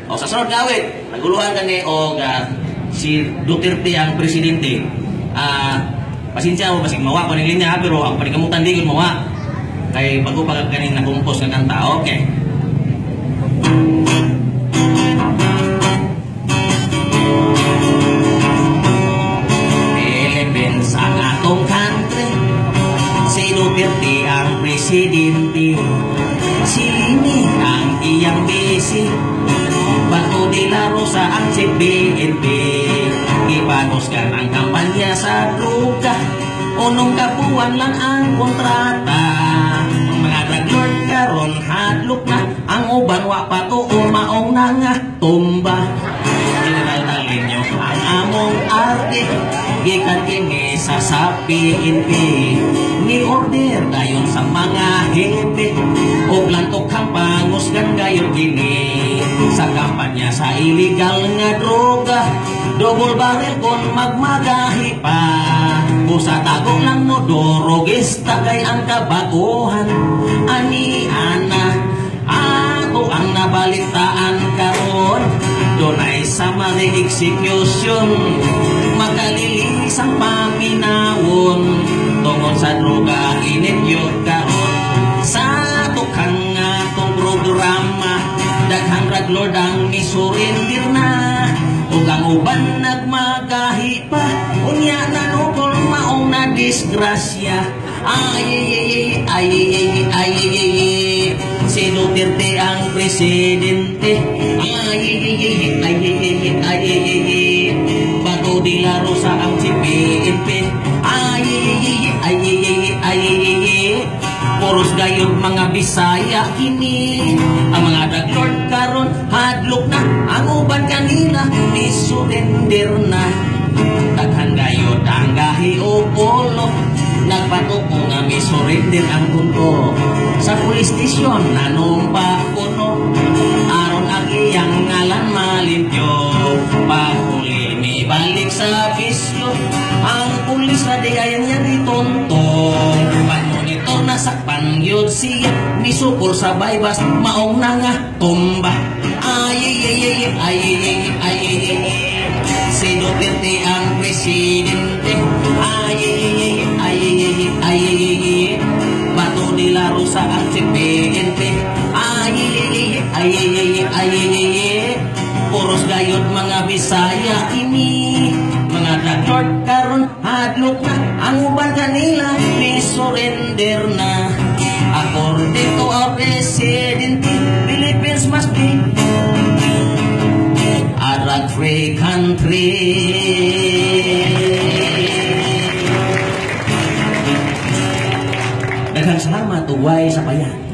O sa sunod nga awit, naguluhan kani o si Duterte ang presidente. Pasensya mo basig mawa ko ning linya pero ang panikamutan di gud mawa. Kay bago pa ganing nakumpos nga kanta. Okay. Philippines ang atong country. Si Duterte ang presidente. Si Lini ang iyang besi. Bato de la Rosa ang si PNP. Ipanoskan ang kampanya sa droga. Unong kabuan lang ang kontrata. Ang mga drug lord karon hadlok na. Ang uban wa patuon maong na nga tumba. General ninyo ang among arte. Gikan kini sa PNP. Ni order dayon sa mga hepe. O plantok kang pangusgan gayon kini. Sa kampanya sa illegal nga droga. Double barrel kon magmagahi pa. Busa tagong lang mo dorogista kay ang kabaguhan. Ani ana ako ang nabalitaan karon. Dunay summary execution. Magalilis ang paminawon. Tungod sa droga inedyot karon. Sa tukang atong programa. Daghang drug lord ang misurindir na. Ug ang uban nagmagahi pa. Unya na nukol maong na disgrasya. Ay si Duterte ang presidente. Bato de la Rosa ang si PNP. Puros gayod mga Bisaya kini. Ang mga drug lord karon hadlok na. Ang uban kanila ni surrender na. Daghan gayod ang gahi o polo. Nagpatuko nga mi surrender ang mundo. Sa police station nanumpa kuno. Aron ang iyang ngalan malimpyo. Paguli mi balik sa bisyo. Ang pulis na di ayan niya di tontong. Pagmonitor na sakpan yun siya. Misupor sa baybas maong na nga tumba. Si Duterte ang presidente. Bato de la Rosa ang si PNP. Puros gayod mga Bisaya ini. Mga drug lord karon hadlok na. Ang uban kanila ni surrender na. According to our president, Philippines must be a drug-free country. Daghang salamat uway sa bayan.